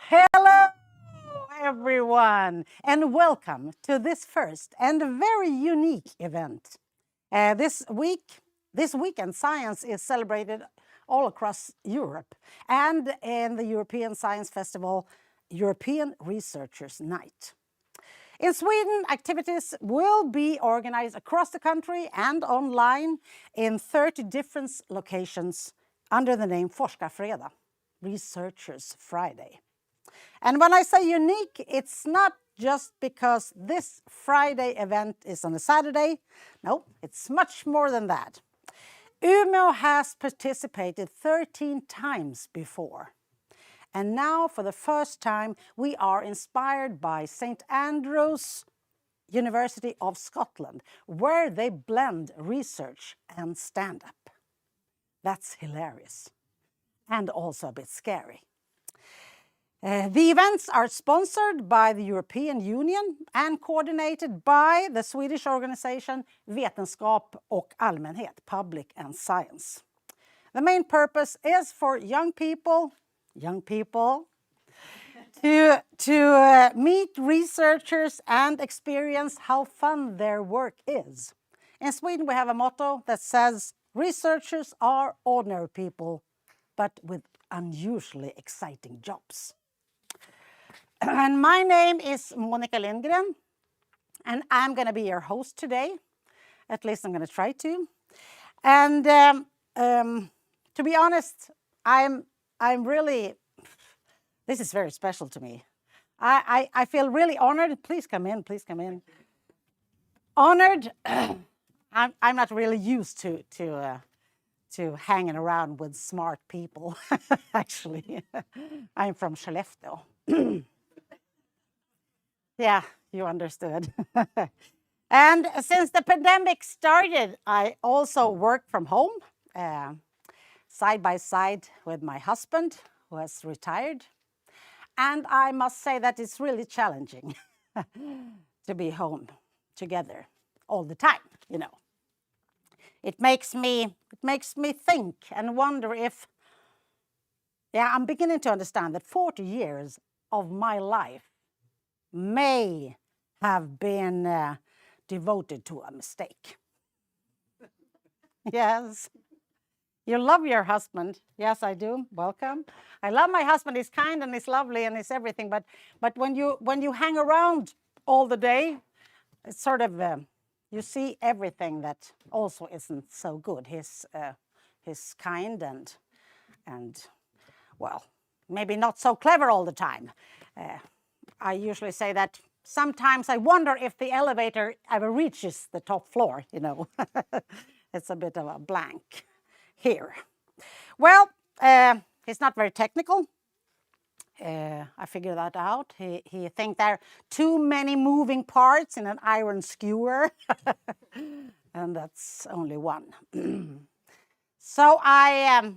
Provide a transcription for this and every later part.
Hello, everyone, and welcome to this first and very unique event. This weekend, science is celebrated all across Europe, and in the European Science Festival, European Researchers' Night. In Sweden, activities will be organized across the country and online in 30 different locations under the name Forskarfredag, Researchers' Friday. And when I say unique, it's not just because this Friday event is on a Saturday. No, it's much more than that. Umeå has participated 13 times before. And now, for the first time, we are inspired by St. Andrews University of Scotland, where they blend research and stand-up. That's hilarious and also a bit scary. The events are sponsored by the European Union and coordinated by the Swedish organization Vetenskap och allmänhet, Public and Science. The main purpose is for young people to meet researchers and experience how fun their work is. In Sweden, we have a motto that says, researchers are ordinary people, but with unusually exciting jobs. And my name is Monica Lindgren, and I'm going to be your host today. At least I'm going to try to. And to be honest, I'm really, this is very special to me. I feel really honored. Please come in, please come in. Honored. I'm not really used to hanging around with smart people, actually. I'm from Skellefteå. Yeah, you understood. And since the pandemic started, I also work from home, side by side with my husband, who has retired. And I must say that it's really challenging to be home together all the time, you know. It makes me think and wonder if, I'm beginning to understand that 40 years of my life may have been devoted to a mistake. Yes. You love your husband. Yes, I do. Welcome. I love my husband. He's kind and he's lovely and he's everything. But when you hang around all the day, it's sort of you see everything that also isn't so good. He's kind and well, maybe not so clever all the time. I usually say that sometimes I wonder if the elevator ever reaches the top floor, you know. It's a bit of a blank here. Well, he's not very technical. I figured that out. He thinks there are too many moving parts in an iron skewer. And that's only one. So I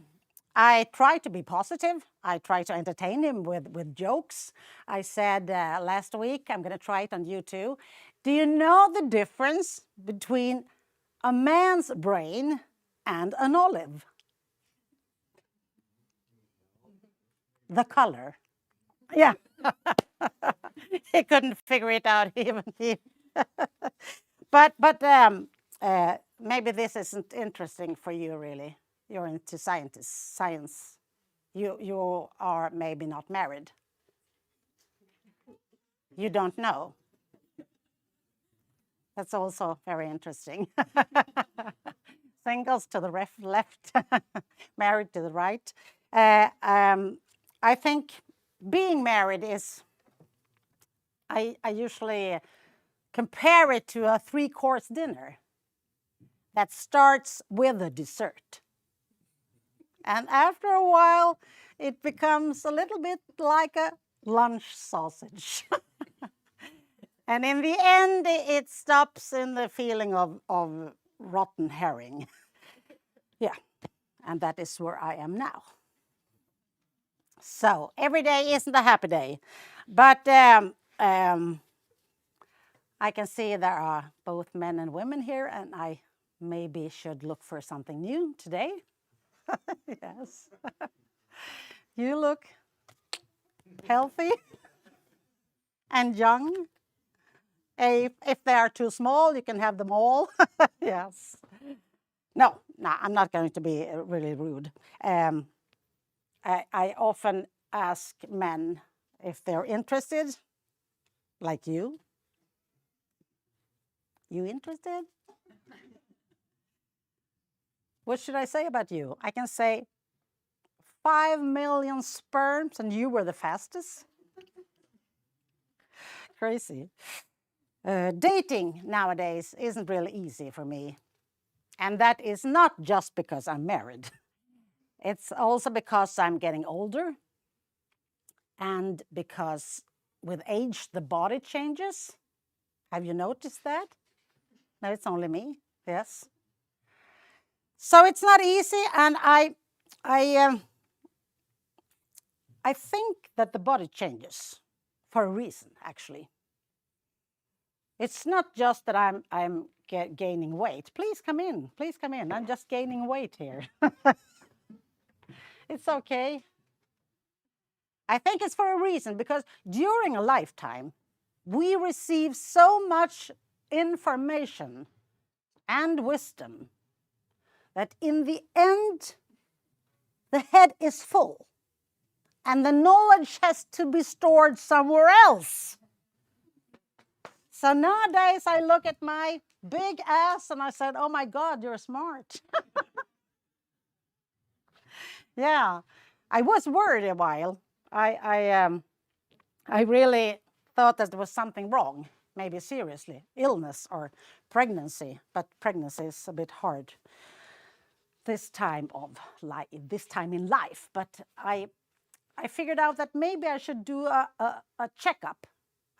try to be positive. I try to entertain him with jokes. I said last week, I'm going to try it on you too. Do you know the difference between a man's brain and an olive? The color. Yeah. He couldn't figure it out even. But maybe this isn't interesting for you, really. You're into science. You are maybe not married. You don't know. That's also very interesting. Singles to the left, married to the right. I think being married is, I usually compare it to a 3-course dinner that starts with a dessert. And after a while, it becomes a little bit like a lunch sausage. And in the end, it stops in the feeling of rotten herring. Yeah, and that is where I am now. So every day isn't a happy day. But I can see there are both men and women here, and I maybe should look for something new today. Yes. You look healthy and young. If they are too small, you can have them all. Yes. No, I'm not going to be really rude. I often ask men if they're interested, like you. You interested? What should I say about you? I can say 5 million sperms and you were the fastest. Crazy. Dating nowadays isn't really easy for me. And that is not just because I'm married. It's also because I'm getting older and because with age the body changes. Have you noticed that? No, it's only me. Yes. So it's not easy, and I think that the body changes for a reason, actually. It's not just that I'm gaining weight. Please come in. Please come in. I'm just gaining weight here. It's okay. I think it's for a reason, because during a lifetime, we receive so much information and wisdom that in the end, the head is full and the knowledge has to be stored somewhere else. So nowadays I look at my big ass and I said, oh my God, you're smart. Yeah, I was worried a while. I really thought that there was something wrong, maybe seriously, illness or pregnancy, but pregnancy is a bit hard this time in life. But I figured out that maybe I should do a checkup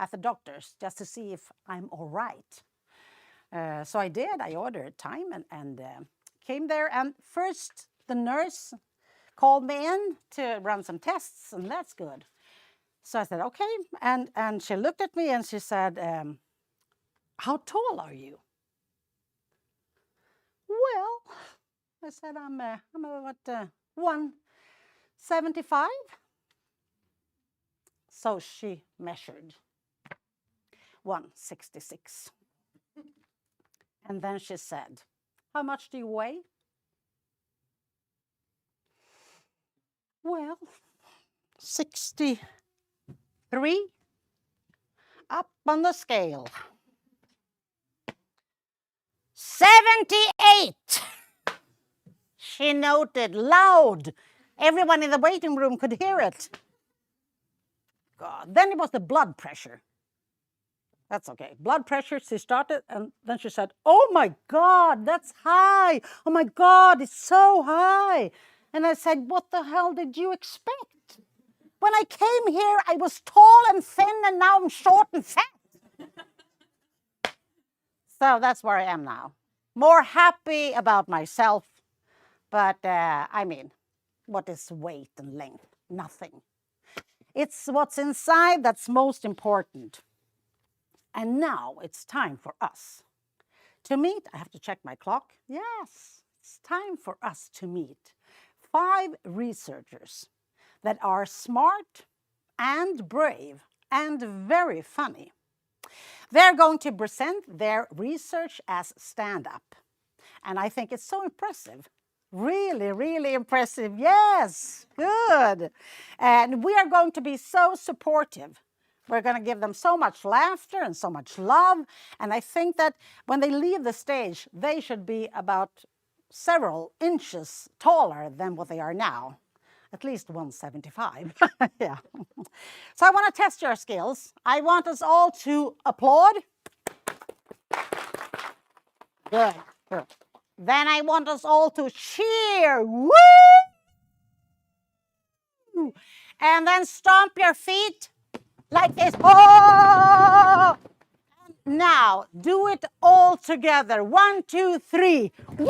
at the doctor's just to see if I'm all right. So I did. I ordered time and came there. And first, the nurse called me in to run some tests, and that's good. So I said, okay. And she looked at me and she said, how tall are you? Well, I said, I'm about 175. So she measured 166. And then she said, how much do you weigh? Well, 63 up on the scale. 78. She noted loud. Everyone in the waiting room could hear it. God. Then it was the blood pressure. That's okay. Blood pressure, she started, and then she said, oh my God, that's high. Oh my God, it's so high. And I said, what the hell did you expect? When I came here, I was tall and thin, and now I'm short and fat. So that's where I am now. More happy about myself. But I mean, what is weight and length? Nothing. It's what's inside that's most important. And now it's time for us to meet. I have to check my clock. Yes, it's time for us to meet 5 researchers that are smart and brave and very funny. They're going to present their research as stand-up. And I think it's so impressive. Really, really impressive. Yes, good. And we are going to be so supportive. We're going to give them so much laughter and so much love. And I think that when they leave the stage, they should be about several inches taller than what they are now. At least 175. Yeah. So I want to test your skills. I want us all to applaud. Good, good. Then I want us all to cheer. Woo! And then stomp your feet like this. Oh! Now, do it all together. 1, 2, 3. Woo!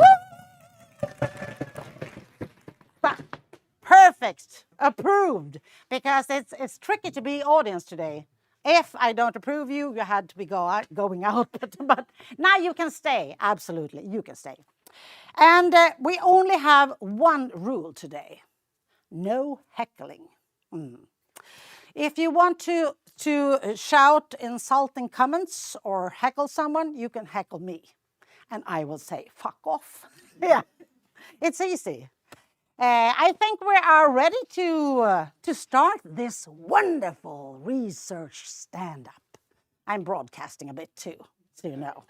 Perfect. Approved. Because it's tricky to be audience today. If I don't approve you, you had to be going out. But now you can stay. Absolutely, you can stay. And we only have one rule today. No heckling. If you want to shout insulting comments or heckle someone, you can heckle me. And I will say, fuck off. Yeah, it's easy. I think we are ready to start this wonderful research stand-up. I'm broadcasting a bit too, so you know.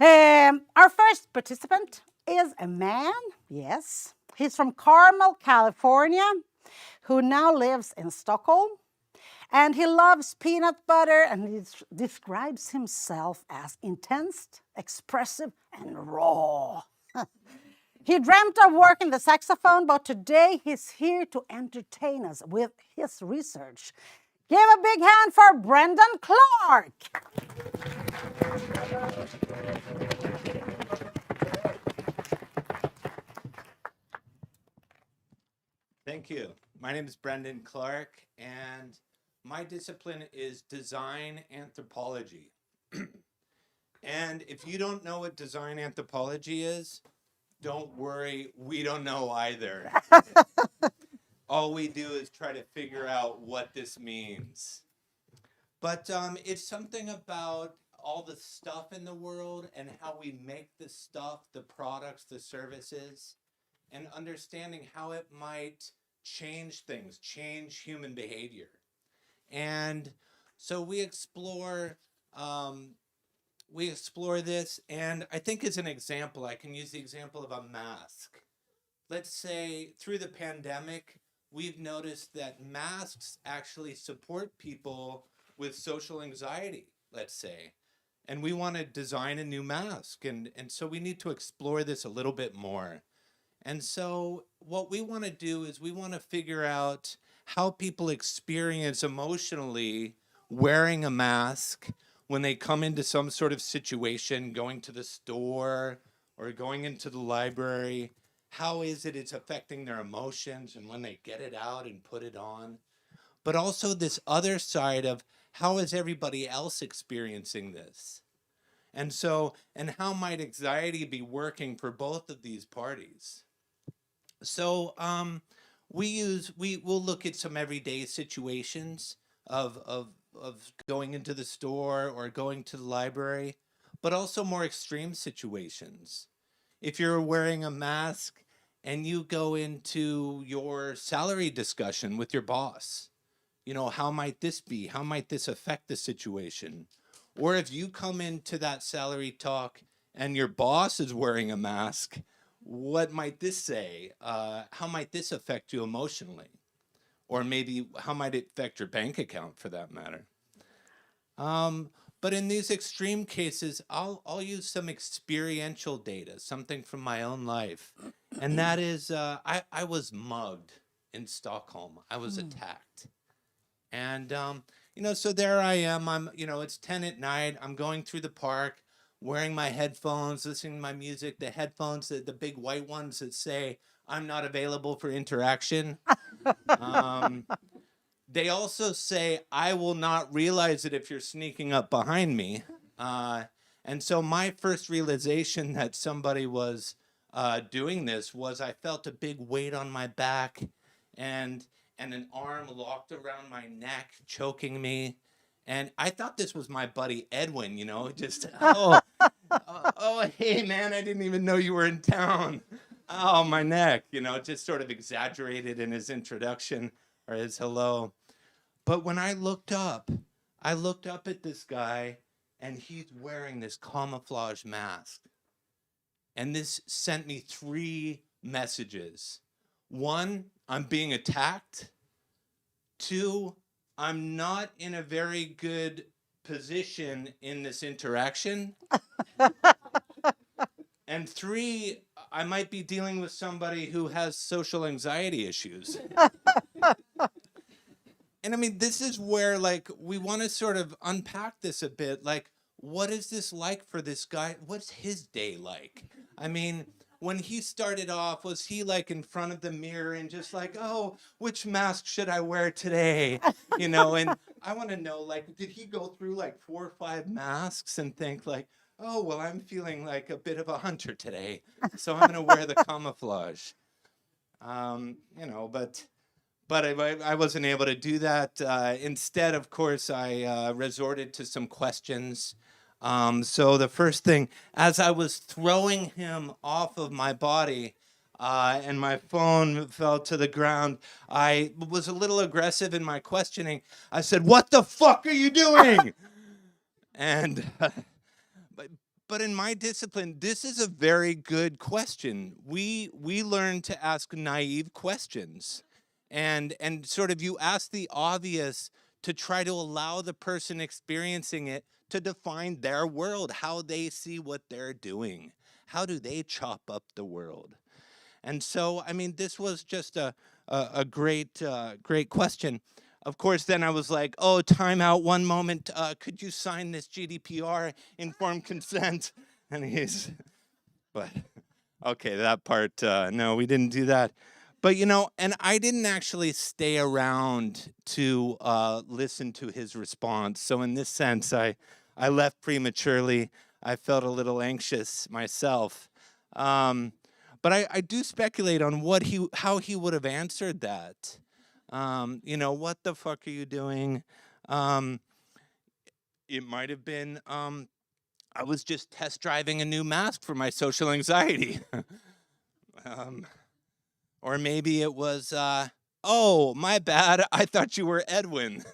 Our first participant is a man, yes. He's from Carmel, California, who now lives in Stockholm. And he loves peanut butter, and he describes himself as intense, expressive, and raw. He dreamt of working the saxophone, but today he's here to entertain us with his research. Give a big hand for Brendan Clark. Thank you. My name is Brendan Clark, and my discipline is design anthropology. And if you don't know what design anthropology is, don't worry, we don't know either. All we do is try to figure out what this means. But it's something about all the stuff in the world and how we make the stuff, the products, the services, and understanding how it might change things, change human behavior. And so we explore this, and I think as an example, I can use the example of a mask. Let's say through the pandemic, we've noticed that masks actually support people with social anxiety, let's say. And we want to design a new mask. And so we need to explore this a little bit more. And so what we want to do is we want to figure out how people experience emotionally wearing a mask when they come into some sort of situation, going to the store or going into the library. How is it it's affecting their emotions and when they get it out and put it on? But also this other side of how is everybody else experiencing this? And how might anxiety be working for both of these parties? So we'll look at some everyday situations of going into the store or going to the library, but also more extreme situations. If you're wearing a mask and you go into your salary discussion with your boss, how might this be? How might this affect the situation? Or if you come into that salary talk and your boss is wearing a mask, what might this say? How might this affect you emotionally? Or maybe how might it affect your bank account for that matter? But in these extreme cases, I'll use some experiential data, something from my own life. And that is, I was mugged in Stockholm. I was attacked. And, so there I am. It's 10 at night. I'm going through the park, wearing my headphones, listening to my music, the headphones, the big white ones that say, I'm not available for interaction. They also say, I will not realize it if you're sneaking up behind me. And so my first realization that somebody was doing this was I felt a big weight on my back and an arm locked around my neck, choking me. And I thought this was my buddy Edwin, just, hey, man, I didn't even know you were in town. Oh, my neck, just sort of exaggerated in his introduction or his hello. But when I looked up at this guy, and he's wearing this camouflage mask. And this sent me 3 messages. 1, I'm being attacked. 2, I'm not in a very good position in this interaction. And 3, I might be dealing with somebody who has social anxiety issues. And I mean, this is where, we want to sort of unpack this a bit. What is this like for this guy? What's his day like? I mean, when he started off, was he in front of the mirror and just oh, which mask should I wear today? And I want to know, did he go through 4 or 5 masks and think oh, well, I'm feeling a bit of a hunter today, so I'm going to wear the camouflage. but I wasn't able to do that. Instead, of course, I resorted to some questions. So the first thing, as I was throwing him off of my body, and my phone fell to the ground, I was a little aggressive in my questioning. I said, "What the fuck are you doing?" And but in my discipline, this is a very good question. We learn to ask naive questions, and sort of you ask the obvious to try to allow the person experiencing it to define their world, how they see what they're doing, how do they chop up the world. And so, I mean, this was just a great great question. Of course, then I was like, "Oh, time out, one moment. Could you sign this GDPR informed consent?" And he's, but okay, that part. No, we didn't do that. But and I didn't actually stay around to listen to his response. So in this sense, I left prematurely. I felt a little anxious myself. But I do speculate on how he would have answered that. What the fuck are you doing? It might have been, I was just test driving a new mask for my social anxiety. Or maybe it was, oh, my bad, I thought you were Edwin.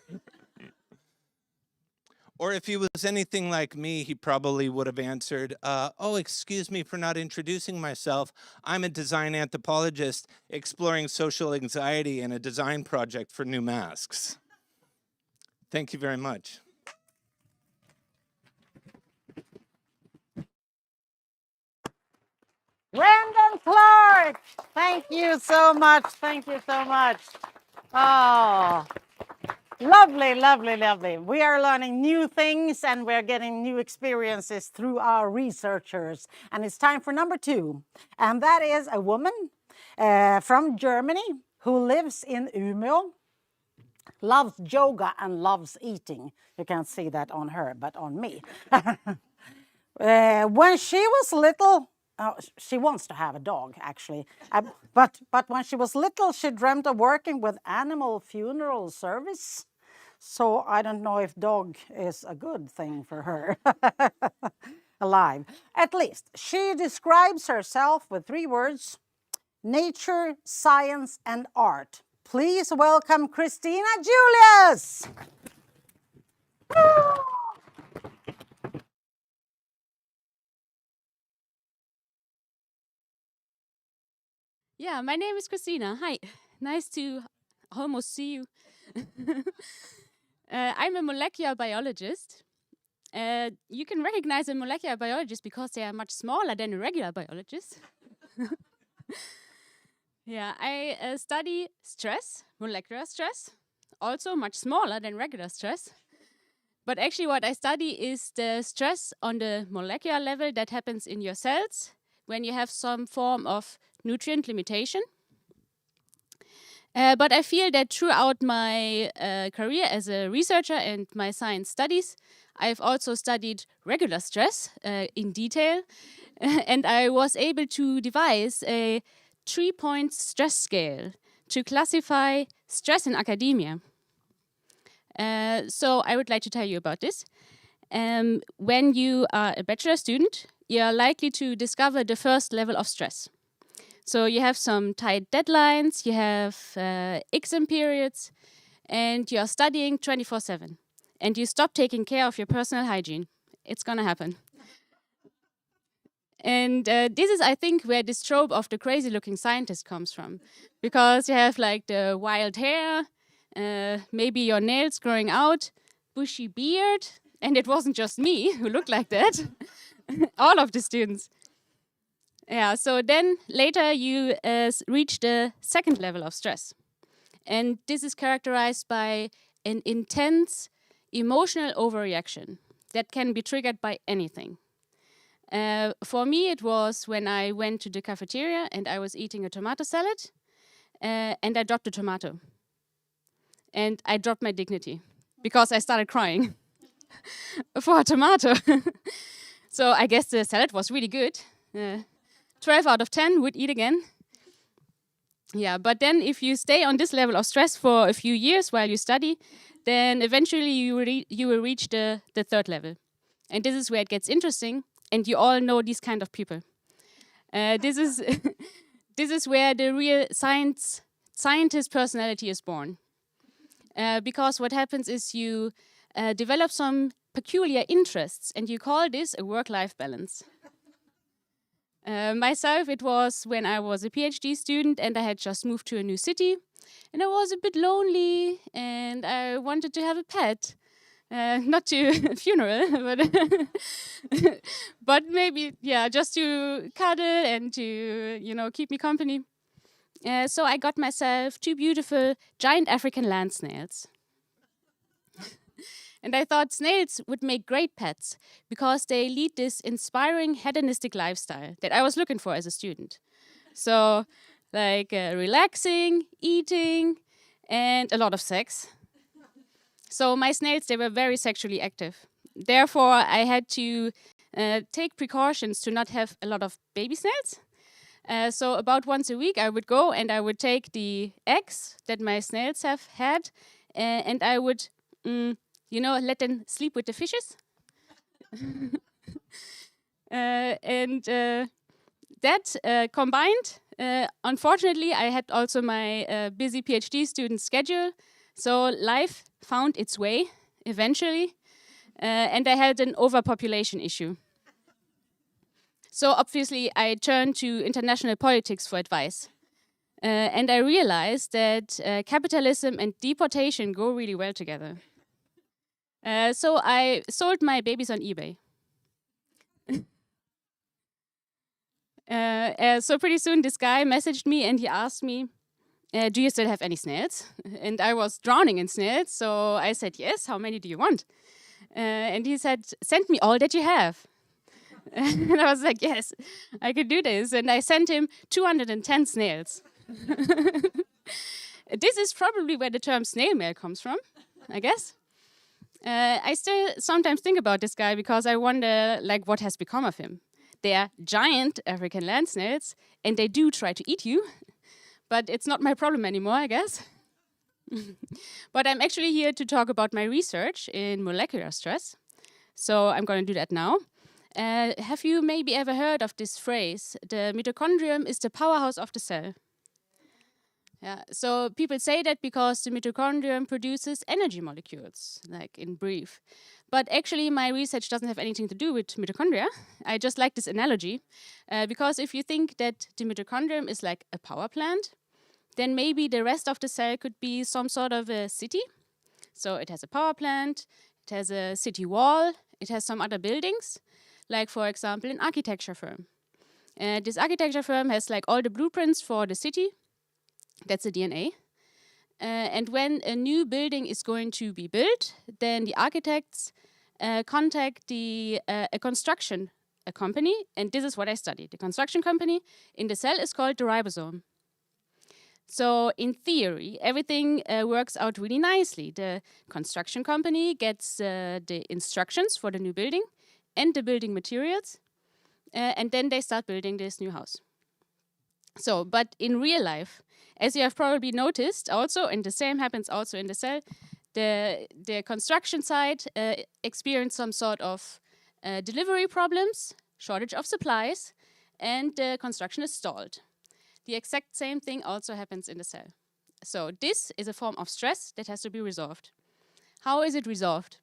Or if he was anything like me, he probably would have answered, oh, excuse me for not introducing myself. I'm a design anthropologist exploring social anxiety in a design project for new masks. Thank you very much. Brandon Clark, thank you so much. Thank you so much. Oh, lovely, lovely, lovely. We are learning new things and we're getting new experiences through our researchers. And it's time for number 2. And that is a woman from Germany who lives in Umeå, loves yoga and loves eating. You can't see that on her, but on me. When she was little, she wants to have a dog, actually. But when she was little, she dreamt of working with animal funeral service. So I don't know if dog is a good thing for her. Alive. At least, she describes herself with 3 words: nature, science, and art. Please welcome Christina Julius. Yeah, my name is Christina. Hi, nice to almost see you. I'm a molecular biologist. You can recognize a molecular biologist because they are much smaller than a regular biologist. Yeah, I study stress, molecular stress, also much smaller than regular stress. But actually what I study is the stress on the molecular level that happens in your cells when you have some form of nutrient limitation. But I feel that throughout my career as a researcher and my science studies, I've also studied regular stress in detail. And I was able to devise a 3-point stress scale to classify stress in academia. So I would like to tell you about this. When you are a bachelor student, you are likely to discover the first level of stress. So you have some tight deadlines, you have exam periods, and you are studying 24/7. And you stop taking care of your personal hygiene. It's gonna happen. And this is, I think, where this trope of the crazy-looking scientist comes from. Because you have like the wild hair, maybe your nails growing out, bushy beard, and it wasn't just me who looked like that. All of the students. Yeah, so then later you reach the second level of stress. And this is characterized by an intense emotional overreaction that can be triggered by anything. For me, it was when I went to the cafeteria and I was eating a tomato salad and I dropped a tomato. And I dropped my dignity because I started crying for a tomato. So I guess the salad was really good. 12 out of 10 would eat again. Yeah, but then if you stay on this level of stress for a few years while you study, then eventually you will reach the third level. And this is where it gets interesting, and you all know these kind of people. This is this is where the real scientist personality is born. Because what happens is you develop some peculiar interests, and you call this a work-life balance. Myself, it was when I was a PhD student and I had just moved to a new city, and I was a bit lonely, and I wanted to have a pet. Not to a funeral, but maybe, yeah, just to cuddle and to, keep me company. So I got myself 2 beautiful giant African land snails. And I thought snails would make great pets because they lead this inspiring hedonistic lifestyle that I was looking for as a student. So, like relaxing, eating, and a lot of sex. So my snails, they were very sexually active. Therefore, I had to take precautions to not have a lot of baby snails. So about once a week, I would go and I would take the eggs that my snails have had, and I would, let them sleep with the fishes. That combined, unfortunately, I had also my busy PhD student schedule. So life found its way eventually, and I had an overpopulation issue. So obviously, I turned to international politics for advice. And I realized that capitalism and deportation go really well together. So I sold my babies on eBay. So pretty soon, this guy messaged me and he asked me, do you still have any snails? And I was drowning in snails, so I said, yes, how many do you want? And he said, send me all that you have. And I was like, yes, I could do this. And I sent him 210 snails. This is probably where the term snail mail comes from, I guess. I still sometimes think about this guy because I wonder, what has become of him? They are giant African land snails, and they do try to eat you. But it's not my problem anymore, I guess. But I'm actually here to talk about my research in molecular stress. So I'm going to do that now. Have you maybe ever heard of this phrase? The mitochondrion is the powerhouse of the cell. Yeah, so people say that because the mitochondrion produces energy molecules, like in brief. But actually, my research doesn't have anything to do with mitochondria. I just like this analogy, because if you think that the mitochondrion is like a power plant, then maybe the rest of the cell could be some sort of a city. So it has a power plant, it has a city wall, it has some other buildings, like for example, an architecture firm. This architecture firm has all the blueprints for the city. That's the DNA. And when a new building is going to be built, then the architects contact a construction company, and this is what I studied. The construction company in the cell is called the ribosome. So in theory, everything works out really nicely. The construction company gets the instructions for the new building and the building materials, and then they start building this new house. So, but in real life, as you have probably noticed also, and the same happens also in the cell, the construction site experienced some sort of delivery problems, shortage of supplies, and the construction is stalled. The exact same thing also happens in the cell. So this is a form of stress that has to be resolved. How is it resolved?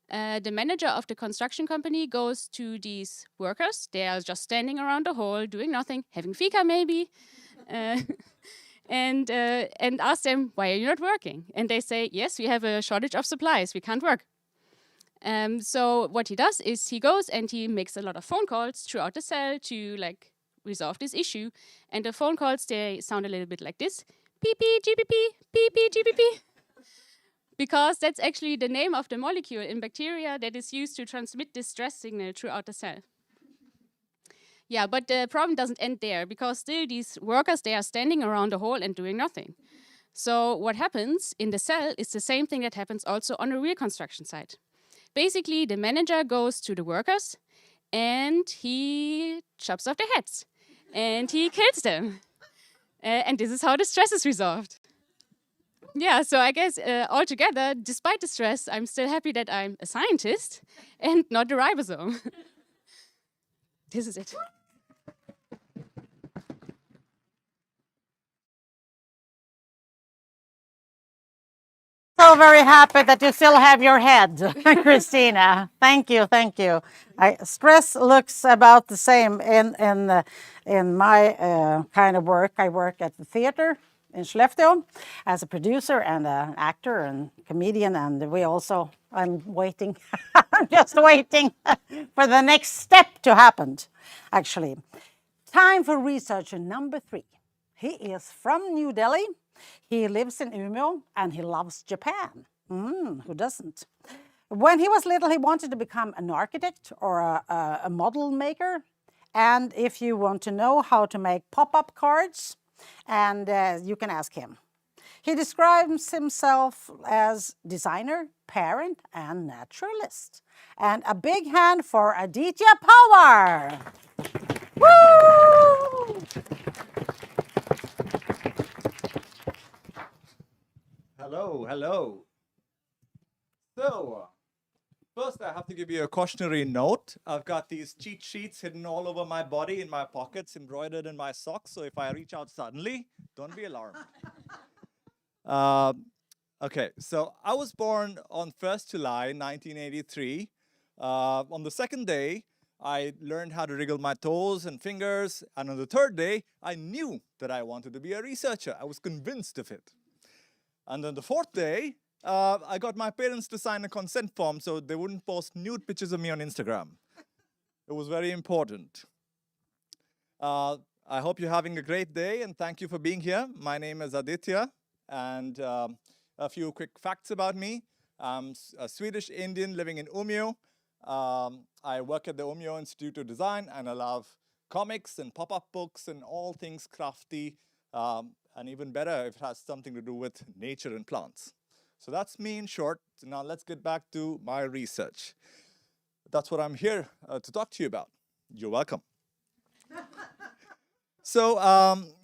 The manager of the construction company goes to these workers. They are just standing around the hall, doing nothing, having fika maybe, and ask them, why are you not working? And they say, yes, we have a shortage of supplies, we can't work. So what he does is he goes and he makes a lot of phone calls throughout the cell to resolve this issue. And the phone calls, they sound a little bit like this. Beep, beep, GPP, beep, beep, GPP. Because that's actually the name of the molecule in bacteria that is used to transmit this stress signal throughout the cell. Yeah, but the problem doesn't end there, because still these workers, they are standing around the hall and doing nothing. So what happens in the cell is the same thing that happens also on a real construction site. Basically, the manager goes to the workers and he chops off their heads and he kills them. And this is how the stress is resolved. Yeah, so I guess altogether, despite the stress, I'm still happy that I'm a scientist and not a ribosome. This is it. So very happy that you still have your head, Christina. Thank you, thank you. Stress looks about the same in my kind of work. I work at the theater in Skellefteå as a producer and an actor and comedian, and I'm waiting, I'm just waiting for the next step to happen, actually. Time for researcher number 3. He is from New Delhi. He lives in Umeå and he loves Japan. Who doesn't? When he was little, he wanted to become an architect or a model maker. And if you want to know how to make pop-up cards, and you can ask him. He describes himself as designer, parent, and naturalist. And a big hand for Aditya Power. Woo! Hello, hello. So, first I have to give you a cautionary note. I've got these cheat sheets hidden all over my body, in my pockets, embroidered in my socks. So if I reach out suddenly, don't be alarmed. Okay, so I was born on 1st July 1983. On the second day, I learned how to wriggle my toes and fingers. And on the third day, I knew that I wanted to be a researcher. I was convinced of it. And on the fourth day, I got my parents to sign a consent form so they wouldn't post nude pictures of me on Instagram. It was very important. I hope you're having a great day, and thank you for being here. My name is Aditya, and a few quick facts about me. I'm a Swedish Indian living in Umeå. I work at the Umeå Institute of Design, and I love comics and pop-up books and all things crafty. And even better if it has something to do with nature and plants. So that's me in short. So now let's get back to my research. That's what I'm here to talk to you about. You're welcome. So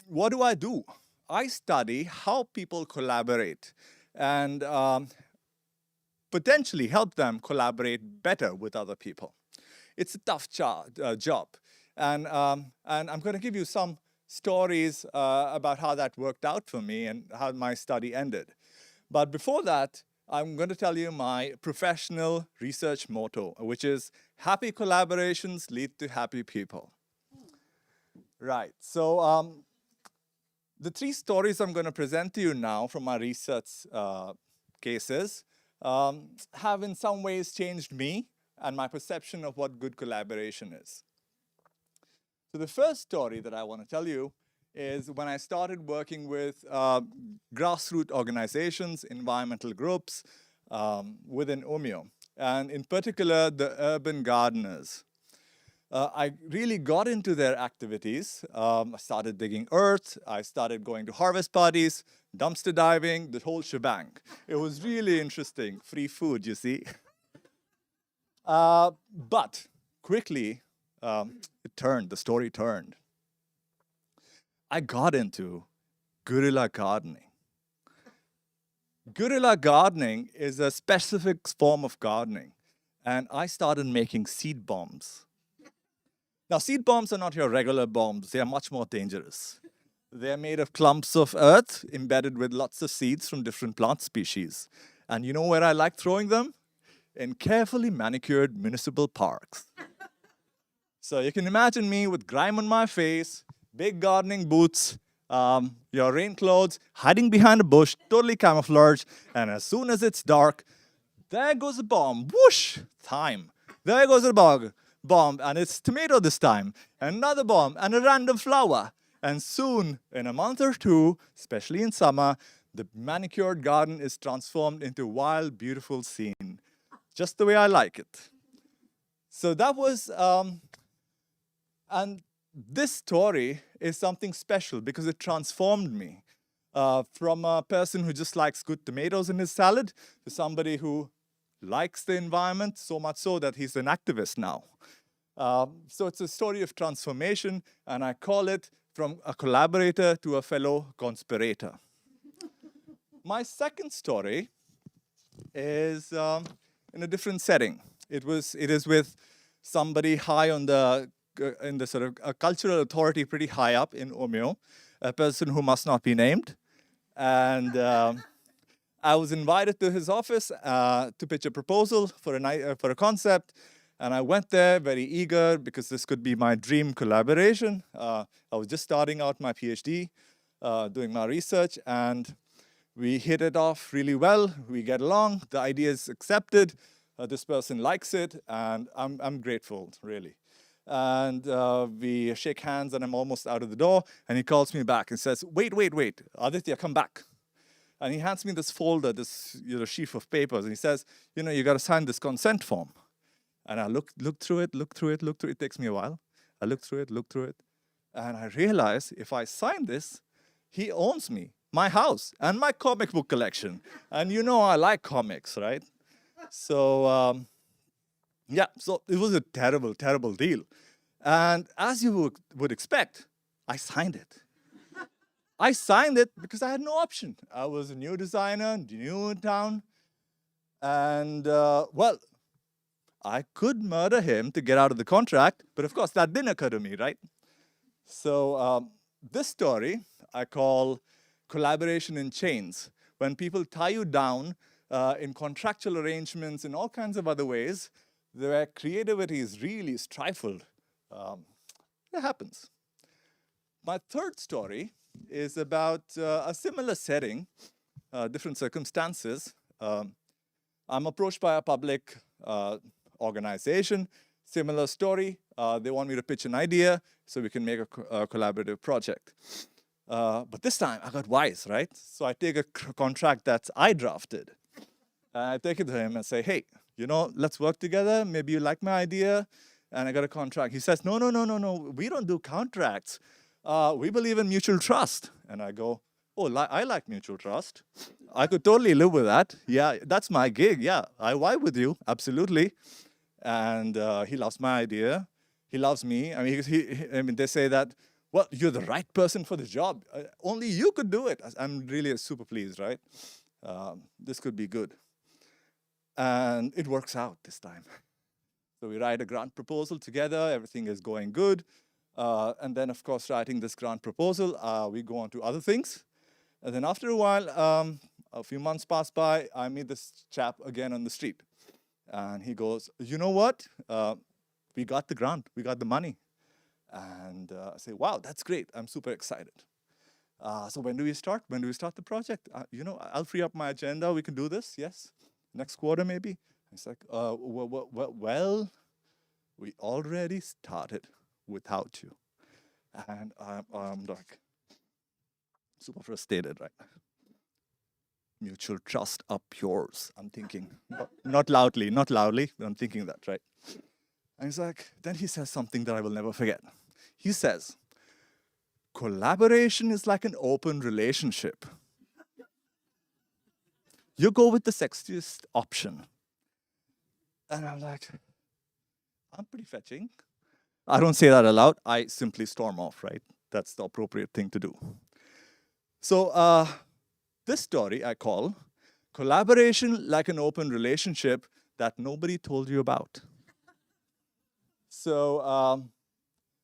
what do? I study how people collaborate and potentially help them collaborate better with other people. It's a tough job. And I'm going to give you some stories about how that worked out for me and how my study ended. But before that, I'm going to tell you my professional research motto, which is happy collaborations lead to happy people. Right, so the 3 stories I'm going to present to you now from my research cases have in some ways changed me and my perception of what good collaboration is. So the first story that I want to tell you is when I started working with grassroots organizations, environmental groups within Umeå, and in particular, the urban gardeners. I really got into their activities. I started digging earth. I started going to harvest parties, dumpster diving, the whole shebang. It was really interesting. Free food, you see. But quickly, the story turned. I got into guerrilla gardening. Guerrilla gardening is a specific form of gardening, and I started making seed bombs. Now, seed bombs are not your regular bombs. They are much more dangerous. They are made of clumps of earth embedded with lots of seeds from different plant species. And you know where I like throwing them? In carefully manicured municipal parks. So you can imagine me with grime on my face, big gardening boots, your rain clothes, hiding behind a bush, totally camouflaged, and as soon as it's dark, there goes a bomb, whoosh, thyme. There goes a bomb, and it's tomato this time, another bomb, and a random flower. And soon, in a month or two, especially in summer, the manicured garden is transformed into a wild, beautiful scene, just the way I like it. So that was, and this story is something special because it transformed me from a person who just likes good tomatoes in his salad to somebody who likes the environment so much so that he's an activist now. So it's a story of transformation, and I call it from a collaborator to a fellow conspirator. My second story is in a different setting. It is with somebody high on in the sort of a cultural authority pretty high up in Umeå, a person who must not be named. And I was invited to his office to pitch a proposal for a concept. And I went there very eager because this could be my dream collaboration. I was just starting out my PhD, doing my research, and we hit it off really well. We get along. The idea is accepted. This person likes it, and I'm grateful, really. And we shake hands, and I'm almost out of the door. And he calls me back and says, "Wait, Aditya, come back." And he hands me this folder, this sheaf of papers, and he says, "You got to sign this consent form." And I look through it. It takes me a while. I look through it, and I realize if I sign this, he owns me, my house, and my comic book collection. And I like comics, right? So, so it was a terrible, terrible deal. And as you would expect, I signed it. I signed it because I had no option. I was a new designer, new in town. And, I could murder him to get out of the contract, but of course that didn't occur to me, right? So this story I call collaboration in chains. When people tie you down in contractual arrangements and all kinds of other ways, where creativity is really stifled, it happens. My third story is about a similar setting, different circumstances. I'm approached by a public organization, similar story. They want me to pitch an idea so we can make a collaborative project. But this time I got wise, right? So I take a contract that I drafted. And I take it to him and say, "Hey, let's work together. Maybe you like my idea." And I got a contract. He says, No. We don't do contracts. We believe in mutual trust. And I go, "Oh, I like mutual trust. I could totally live with that. Yeah, that's my gig. Yeah, I vibe with you. Absolutely." And he loves my idea. He loves me. I mean, they say that, "Well, you're the right person for the job. Only you could do it." I'm really super pleased, right? This could be good. And it works out this time. So we write a grant proposal together. Everything is going good. And then, of course, writing this grant proposal, we go on to other things. And then after a while, a few months pass by, I meet this chap again on the street. And he goes, "You know what? We got the grant. We got the money." And I say, "Wow, that's great. I'm super excited. So when do we start? When do we start the project? I'll free up my agenda. We can do this. Yes. Next quarter, maybe." He's like, well, we already started without you." And I'm like, super frustrated, right? Mutual trust up yours, I'm thinking. Not loudly, but I'm thinking that, right? And he's like, then he says something that I will never forget. He says, "Collaboration is like an open relationship. You go with the sexiest option." And I'm like, I'm pretty fetching. I don't say that aloud. I simply storm off, right? That's the appropriate thing to do. So this story I call collaboration like an open relationship that nobody told you about. So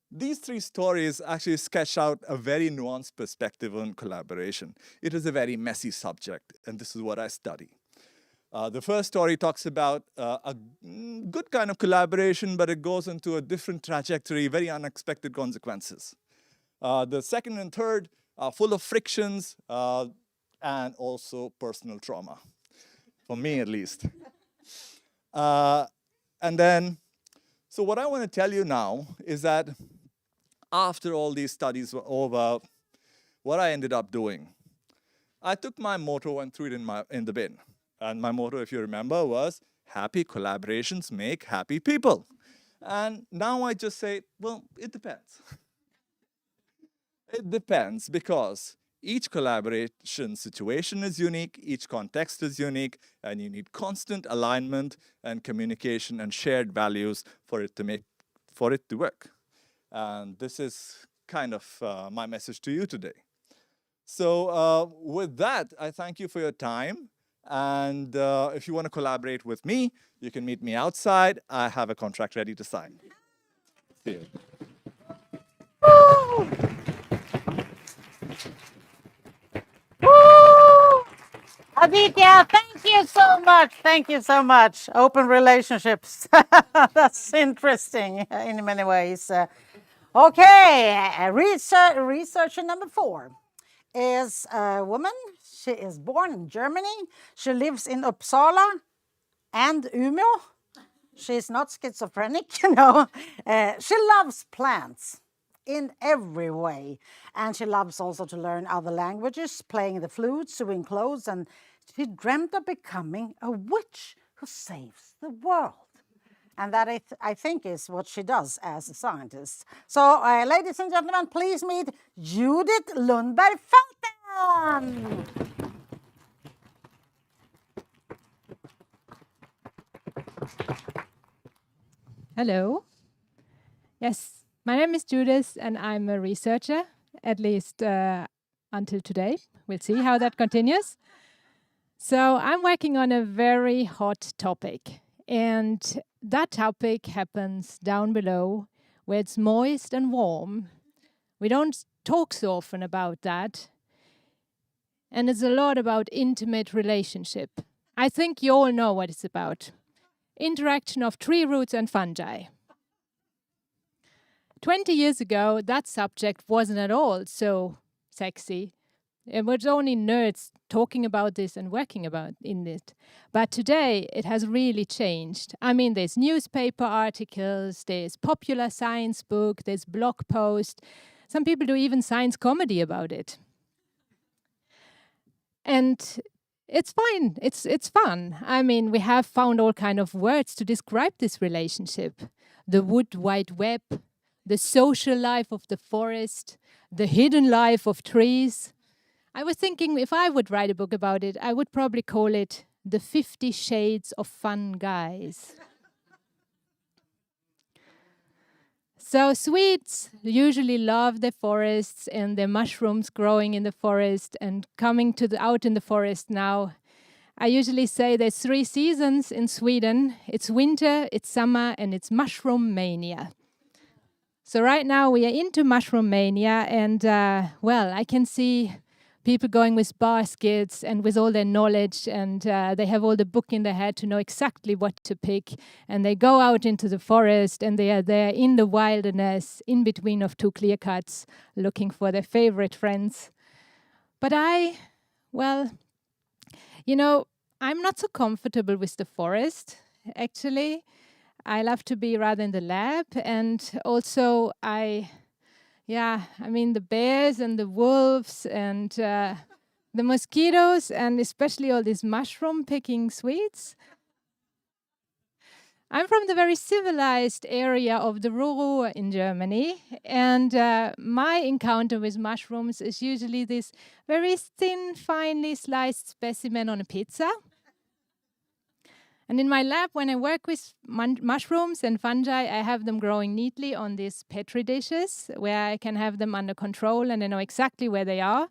these three stories actually sketch out a very nuanced perspective on collaboration. It is a very messy subject, and this is what I study. The first story talks about a good kind of collaboration, but it goes into a different trajectory, very unexpected consequences. The second and third are full of frictions and also personal trauma, for me at least. And then, so what I want to tell you now is that after all these studies were over, what I ended up doing, I took my motto and threw it in the bin. And my motto, if you remember, was happy collaborations make happy people. And now I just say, well, it depends. It depends because each collaboration situation is unique, each context is unique, and you need constant alignment and communication and shared values for it to work. And this is kind of my message to you today. So with that, I thank you for your time. And if you want to collaborate with me, you can meet me outside. I have a contract ready to sign. See you. Aditya, thank you so much. Thank you so much. Open relationships. That's interesting in many ways. Okay, researcher number 4 is a woman. She is born in Germany. She lives in Uppsala and Umeå. She's not schizophrenic, you know. She loves plants in every way. And she loves also to learn other languages, playing the flute, sewing clothes, and she dreamt of becoming a witch who saves the world. And that I think is what she does as a scientist. So, ladies and gentlemen, please meet Judith Lundberg Fountain. Hello. Yes, my name is Judith and I'm a researcher, at least until today. We'll see how that continues. So I'm working on a very hot topic, and that topic happens down below where it's moist and warm. We don't talk so often about that, and it's a lot about intimate relationship. I think you all know what it's about. Interaction of tree roots and fungi. 20 years ago, that subject wasn't at all so sexy. It was only nerds talking about this and working about in it. But today, it has really changed. I mean, there's newspaper articles, there's popular science book, there's blog posts. Some people do even science comedy about it. And it's fine. It's fun. I mean, we have found all kind of words to describe this relationship. The wood wide web, the social life of the forest, the hidden life of trees. I was thinking if I would write a book about it, I would probably call it The 50 Shades of Fun Guys. So Swedes usually love the forests and the mushrooms growing in the forest and coming out in the forest now. I usually say there's 3 seasons in Sweden. It's winter, it's summer, and it's mushroom mania. So right now we are into mushroom mania, and well, I can see people going with baskets and with all their knowledge, and they have all the book in their head to know exactly what to pick. And they go out into the forest, and they are there in the wilderness, in between of 2 clear cuts, looking for their favorite friends. But well, you know, I'm not so comfortable with the forest, actually. I love to be rather in the lab, and also I mean, the bears and the wolves and the mosquitoes, and especially all these mushroom-picking Swedes. I'm from the very civilized area of the Ruhr in Germany, and my encounter with mushrooms is usually this very thin, finely sliced specimen on a pizza. And in my lab, when I work with mushrooms and fungi, I have them growing neatly on these petri dishes where I can have them under control and I know exactly where they are.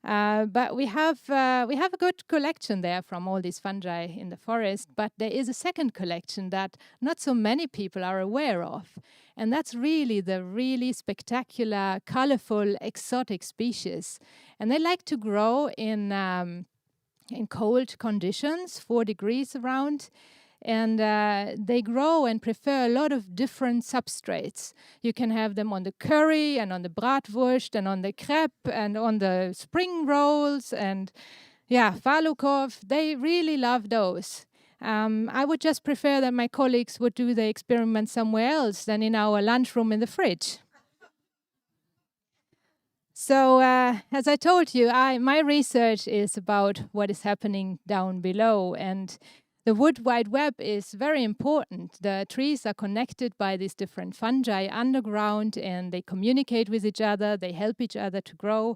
But we have a good collection there from all these fungi in the forest. But there is a second collection that not so many people are aware of. And that's really the really spectacular, colorful, exotic species. And they like to grow in cold conditions, 4 degrees around, and they grow and prefer a lot of different substrates. You can have them on the curry and on the bratwurst and on the crepe and on the spring rolls and falukorv. They really love those. I would just prefer that my colleagues would do the experiment somewhere else than in our lunchroom in the fridge. So, as I told you, my research is about what is happening down below, and the wood wide web is very important. The trees are connected by these different fungi underground, and they communicate with each other, they help each other to grow.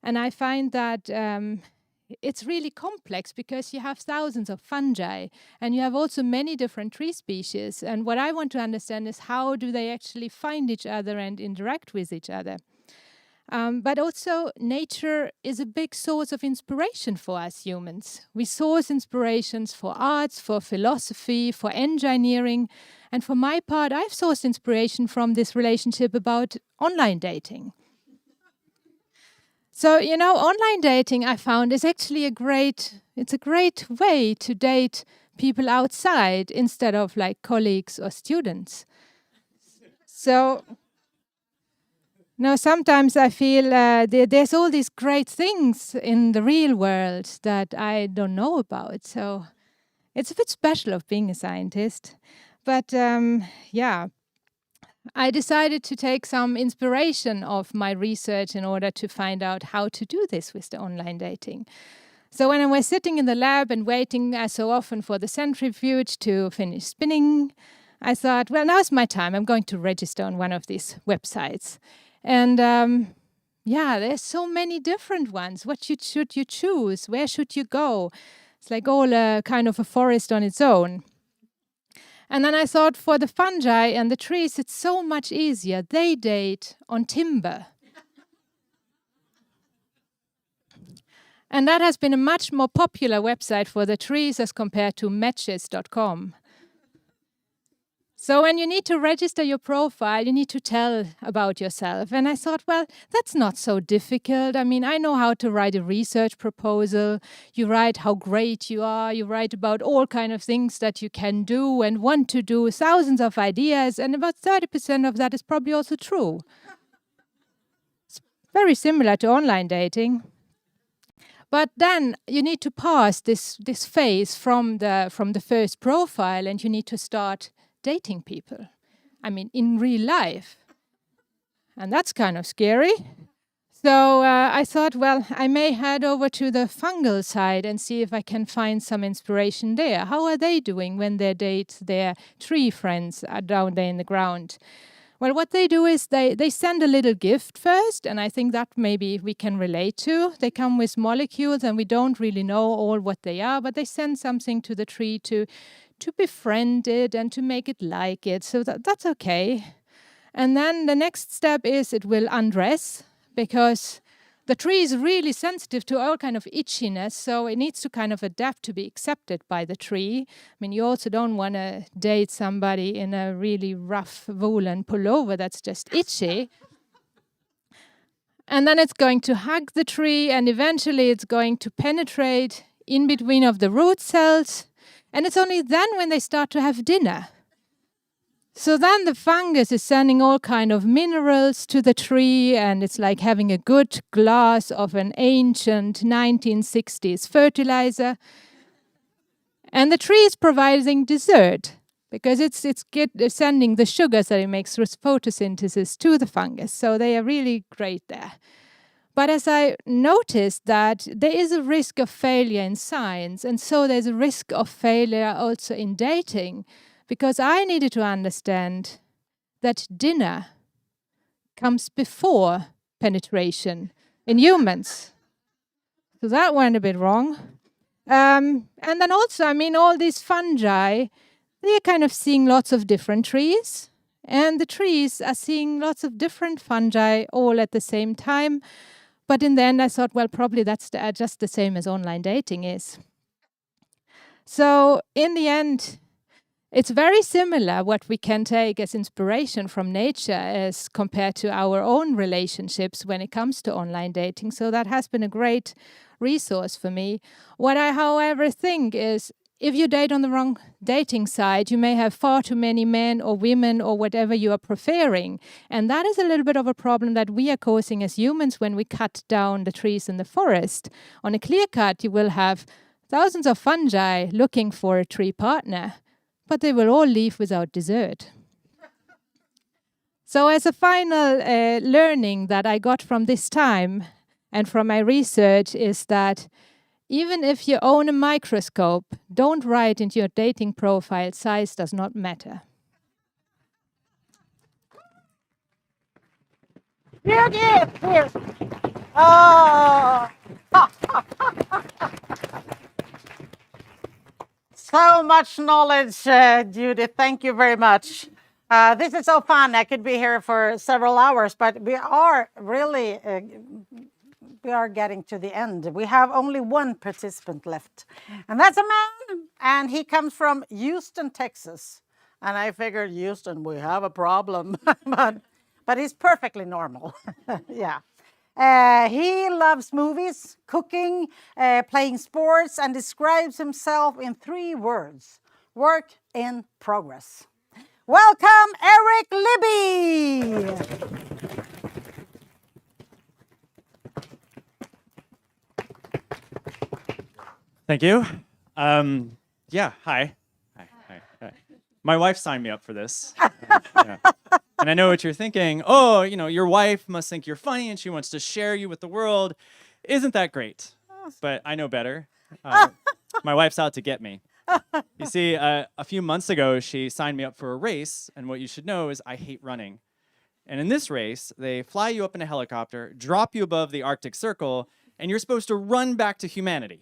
And I find that, it's really complex because you have thousands of fungi and you have also many different tree species. And what I want to understand is how do they actually find each other and interact with each other. But also, nature is a big source of inspiration for us humans. We source inspirations for arts, for philosophy, for engineering. And for my part, I've sourced inspiration from this relationship about online dating. So, online dating, I found, is actually a great way to date people outside instead of like colleagues or students. So, sometimes I feel there's all these great things in the real world that I don't know about. So, it's a bit special of being a scientist. But, I decided to take some inspiration of my research in order to find out how to do this with the online dating. So when I was sitting in the lab and waiting, as so often, for the centrifuge to finish spinning, I thought, well, now's my time. I'm going to register on one of these websites. And there's so many different ones. What should you choose? Where should you go? It's like all kind of a forest on its own. And then I thought, for the fungi and the trees, it's so much easier. They date on timber. And that has been a much more popular website for the trees as compared to matches.com. So when you need to register your profile, you need to tell about yourself. And I thought, well, that's not so difficult. I mean, I know how to write a research proposal. You write how great you are. You write about all kinds of things that you can do and want to do, thousands of ideas. And about 30% of that is probably also true. It's very similar to online dating. But then you need to pass this phase from the first profile, and you need to start dating people. I mean, in real life. And that's kind of scary. So I thought, well, I may head over to the fungal side and see if I can find some inspiration there. How are they doing when they date their tree friends down there in the ground? Well, what they do is they send a little gift first, and I think that maybe we can relate to. They come with molecules, and we don't really know all what they are, but they send something to the tree to befriend it and to make it like it. So that's okay. And then the next step is it will undress, because the tree is really sensitive to all kind of itchiness, so it needs to kind of adapt to be accepted by the tree. I mean, you also don't want to date somebody in a really rough woolen pullover that's just itchy. And then it's going to hug the tree, and eventually it's going to penetrate in between of the root cells. And it's only then when they start to have dinner. So then the fungus is sending all kind of minerals to the tree, and it's like having a good glass of an ancient 1960s fertilizer. And the tree is providing dessert, because it's sending the sugars that it makes through photosynthesis to the fungus. So they are really great there. But as I noticed that there is a risk of failure in science, and so there's a risk of failure also in dating, because I needed to understand that dinner comes before penetration in humans. So that went a bit wrong. And then also, I mean, all these fungi, they're kind of seeing lots of different trees, and the trees are seeing lots of different fungi all at the same time. But in the end, I thought, well, probably that's just the same as online dating is. So in the end, it's very similar what we can take as inspiration from nature as compared to our own relationships when it comes to online dating. So that has been a great resource for me. What I, however, think is, if you date on the wrong dating site, you may have far too many men or women or whatever you are preferring. And that is a little bit of a problem that we are causing as humans when we cut down the trees in the forest. On a clear cut, you will have thousands of fungi looking for a tree partner, but they will all leave without dessert. So as a final learning that I got from this time and from my research is that even if you own a microscope, don't write into your dating profile, size does not matter. Judith, here. Oh, So much knowledge, Judith. Thank you very much. This is so fun. I could be here for several hours, but we are really we are getting to the end. We have only one participant left, and that's a man, and he comes from Houston, Texas. And I figured, Houston, we have a problem, but he's perfectly normal. Yeah. He loves movies, cooking, playing sports, and describes himself in 3 words: work in progress. Welcome, Eric Libby! Thank you. Yeah, hi. Hi. My wife signed me up for this. Yeah. And I know what you're thinking. Oh, your wife must think you're funny and she wants to share you with the world. Isn't that great? But I know better. My wife's out to get me. You see, a few months ago, she signed me up for a race. And what you should know is I hate running. And in this race, they fly you up in a helicopter, drop you above the Arctic Circle, and you're supposed to run back to humanity.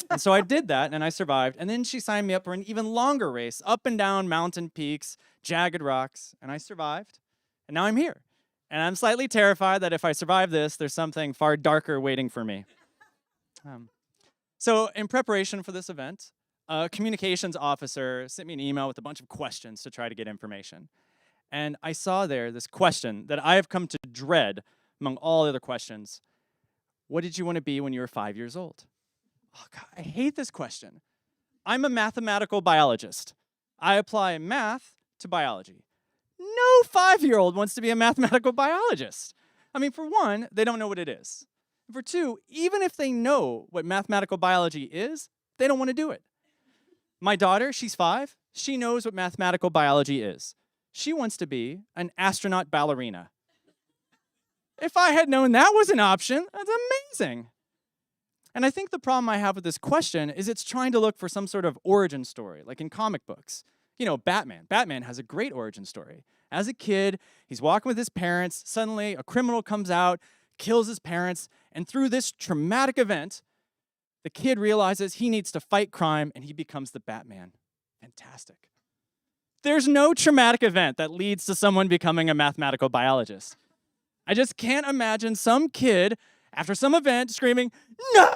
And so I did that, and I survived. And then she signed me up for an even longer race, up and down mountain peaks, jagged rocks, and I survived. And now I'm here. And I'm slightly terrified that if I survive this, there's something far darker waiting for me. So in preparation for this event, a communications officer sent me an email with a bunch of questions to try to get information. And I saw there this question that I have come to dread among all the other questions. What did you want to be when you were 5 years old? Oh, God, I hate this question. I'm a mathematical biologist. I apply math to biology. No 5-year-old wants to be a mathematical biologist. I mean, for one, they don't know what it is. For two, even if they know what mathematical biology is, they don't want to do it. My daughter, she's 5. She knows what mathematical biology is. She wants to be an astronaut ballerina. If I had known that was an option, that's amazing. And I think the problem I have with this question is it's trying to look for some sort of origin story, like in comic books. Batman. Batman has a great origin story. As a kid, he's walking with his parents. Suddenly, a criminal comes out, kills his parents, and through this traumatic event, the kid realizes he needs to fight crime, and he becomes the Batman. Fantastic. There's no traumatic event that leads to someone becoming a mathematical biologist. I just can't imagine some kid, after some event, screaming, "No!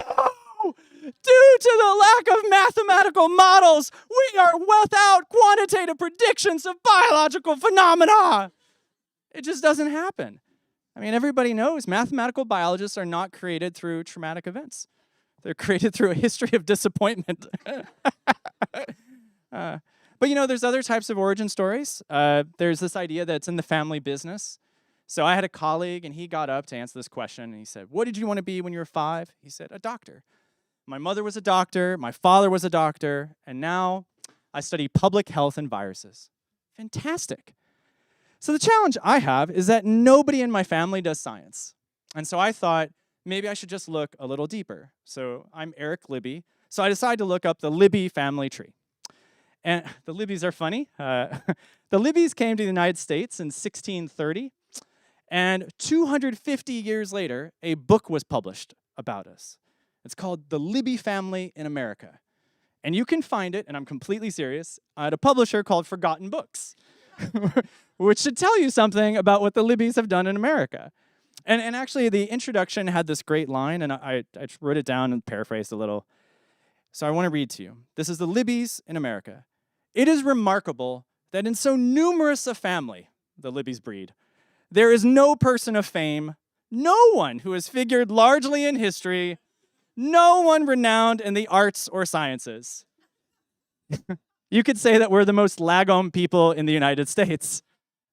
Due to the lack of mathematical models, we are without quantitative predictions of biological phenomena." It just doesn't happen. I mean, everybody knows mathematical biologists are not created through traumatic events. They're created through a history of disappointment. But there's other types of origin stories. There's this idea that it's in the family business. So I had a colleague, and he got up to answer this question, and he said, "What did you want to be when you were 5?" He said, "A doctor. My mother was a doctor, my father was a doctor, and now I study public health and viruses." Fantastic. So the challenge I have is that nobody in my family does science. And so I thought, maybe I should just look a little deeper. So I'm Eric Libby. So I decided to look up the Libby family tree. And the Libbys are funny. The Libbys came to the United States in 1630. And 250 years later, a book was published about us. It's called The Libby Family in America. And you can find it, and I'm completely serious, at a publisher called Forgotten Books, which should tell you something about what the Libbys have done in America. And actually, the introduction had this great line, and I wrote it down and paraphrased a little. So I want to read to you. This is the Libbys in America. "It is remarkable that in so numerous a family," the Libbys breed, "there is no person of fame, no one who has figured largely in history, no one renowned in the arts or sciences." You could say that we're the most lagom people in the United States.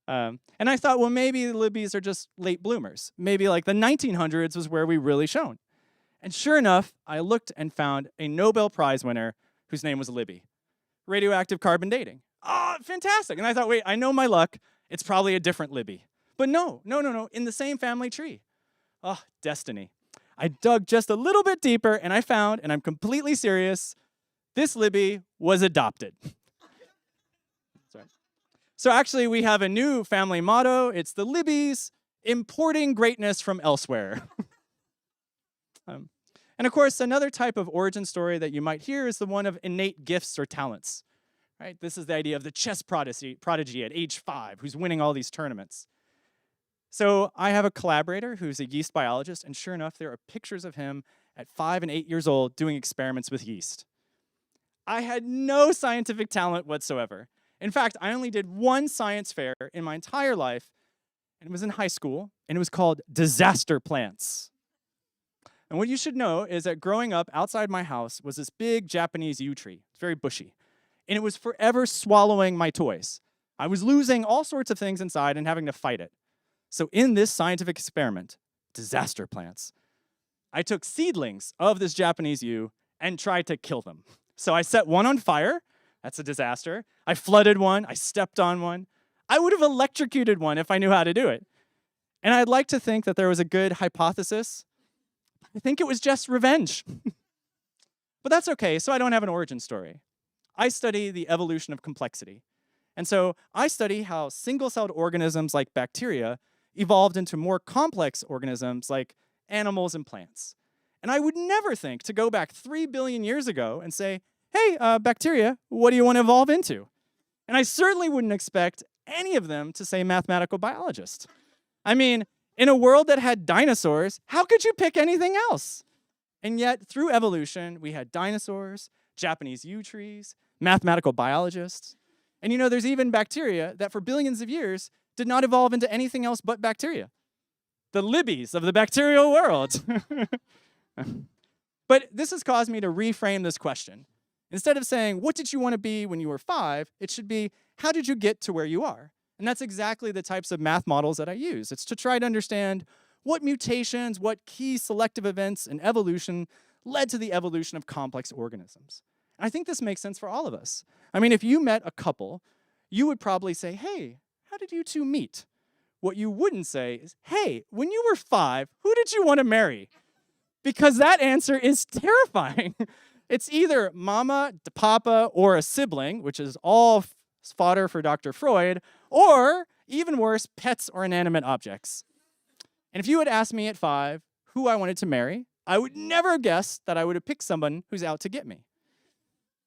And I thought, well, maybe the Libbys are just late bloomers. Maybe like the 1900s was where we really shone. And sure enough, I looked and found a Nobel Prize winner whose name was Libby. Radioactive carbon dating. Oh, fantastic. And I thought, wait, I know my luck. It's probably a different Libby. But no, in the same family tree. Oh, destiny. I dug just a little bit deeper, and I found, and I'm completely serious, this Libby was adopted. Sorry. So actually, we have a new family motto. It's the Libbys, importing greatness from elsewhere. And of course, another type of origin story that you might hear is the one of innate gifts or talents. Right? This is the idea of the chess prodigy at age 5 who's winning all these tournaments. So I have a collaborator who's a yeast biologist, and sure enough, there are pictures of him at 5 and 8 years old doing experiments with yeast. I had no scientific talent whatsoever. In fact, I only did one science fair in my entire life, and it was in high school, and it was called Disaster Plants. And what you should know is that growing up outside my house was this big Japanese yew tree. It's very bushy. And it was forever swallowing my toys. I was losing all sorts of things inside and having to fight it. So in this scientific experiment, Disaster Plants, I took seedlings of this Japanese yew and tried to kill them. So I set one on fire. That's a disaster. I flooded one. I stepped on one. I would have electrocuted one if I knew how to do it. And I'd like to think that there was a good hypothesis. I think it was just revenge. But that's okay, so I don't have an origin story. I study the evolution of complexity. And so I study how single-celled organisms like bacteria evolved into more complex organisms like animals and plants. And I would never think to go back 3 billion years ago and say, hey, bacteria, what do you want to evolve into? And I certainly wouldn't expect any of them to say mathematical biologist. I mean, in a world that had dinosaurs, how could you pick anything else? And yet, through evolution, we had dinosaurs, Japanese yew trees, mathematical biologists. And you know, there's even bacteria that for billions of years did not evolve into anything else but bacteria. The Libbies of the bacterial world. But this has caused me to reframe this question. Instead of saying, what did you want to be when you were 5? It should be, how did you get to where you are? And that's exactly the types of math models that I use. It's to try to understand what mutations, what key selective events in evolution led to the evolution of complex organisms. And I think this makes sense for all of us. I mean, if you met a couple, you would probably say, hey, how did you two meet? What you wouldn't say is, hey, when you were 5, who did you want to marry? Because that answer is terrifying. It's either mama, papa, or a sibling, which is all fodder for Dr. Freud, or, even worse, pets or inanimate objects. And if you had asked me at 5 who I wanted to marry, I would never have guessed that I would have picked someone who's out to get me.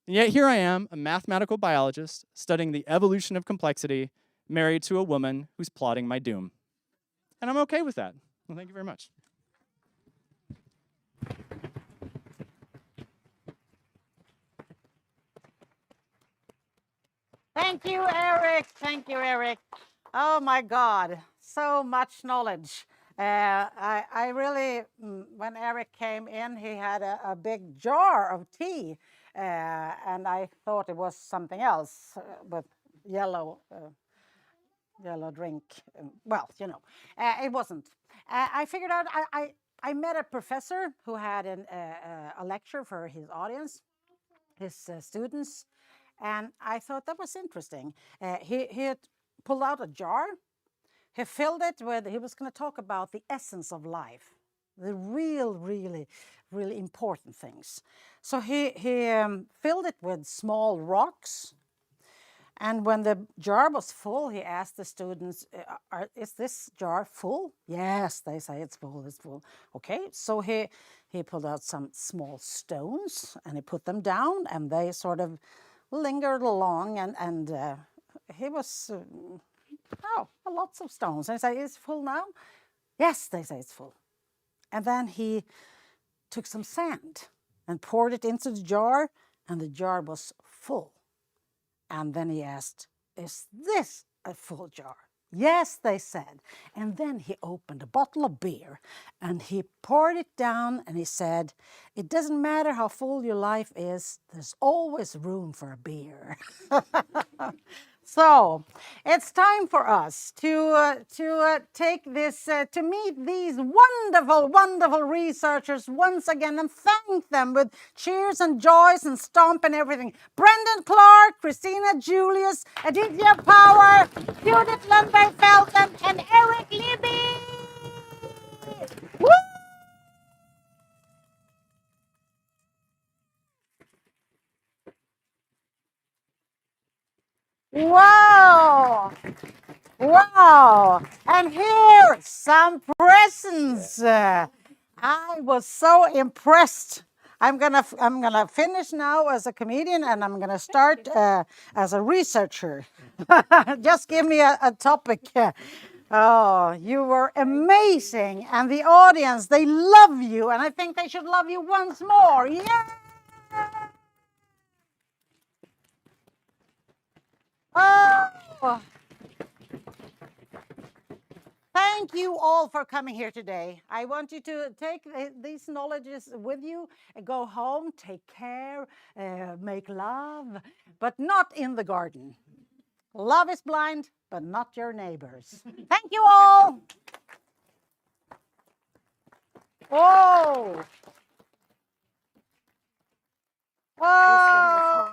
And yet here I am, a mathematical biologist, studying the evolution of complexity, married to a woman who's plotting my doom. And I'm okay with that. Well, thank you very much. Thank you, Eric. Thank you, Eric. Oh my God, so much knowledge. I really, when Eric came in, he had a big jar of tea, and I thought it was something else with yellow drink. Well, you know, it wasn't. I figured out. I met a professor who had a lecture for his audience, his students. And I thought that was interesting. He had pulled out a jar. He filled it with, he was going to talk about the essence of life, the really important things. So he filled it with small rocks. And when the jar was full, he asked the students, is this jar full? Yes, they say it's full, it's full. Okay, so he pulled out some small stones and he put them down and they sort of lingered along, and he was, lots of stones. And I say, is it full now? Yes, they say it's full. And then he took some sand and poured it into the jar, and the jar was full. And then he asked, is this a full jar? Yes, they said. And then he opened a bottle of beer and he poured it down and he said, it doesn't matter how full your life is, there's always room for a beer. So it's time for us to take this, to meet these wonderful researchers once again and thank them with cheers and joys and stomp and everything. Brendan Clark, Christina Julius, Aditya Power, Judith Lundberg Felton, and Eric Libby. Woo! Wow! Wow! And here's some presents. I was so impressed. I'm gonna finish now as a comedian, and I'm gonna start as a researcher. Just give me a topic. Oh, you were amazing, and the audience, they love you, and I think they should love you once more. Yeah. Oh. Thank you all for coming here today. I want you to take these knowledges with you, go home, take care, make love, but not in the garden. Love is blind, but not your neighbors. Thank you all. Whoa. Whoa.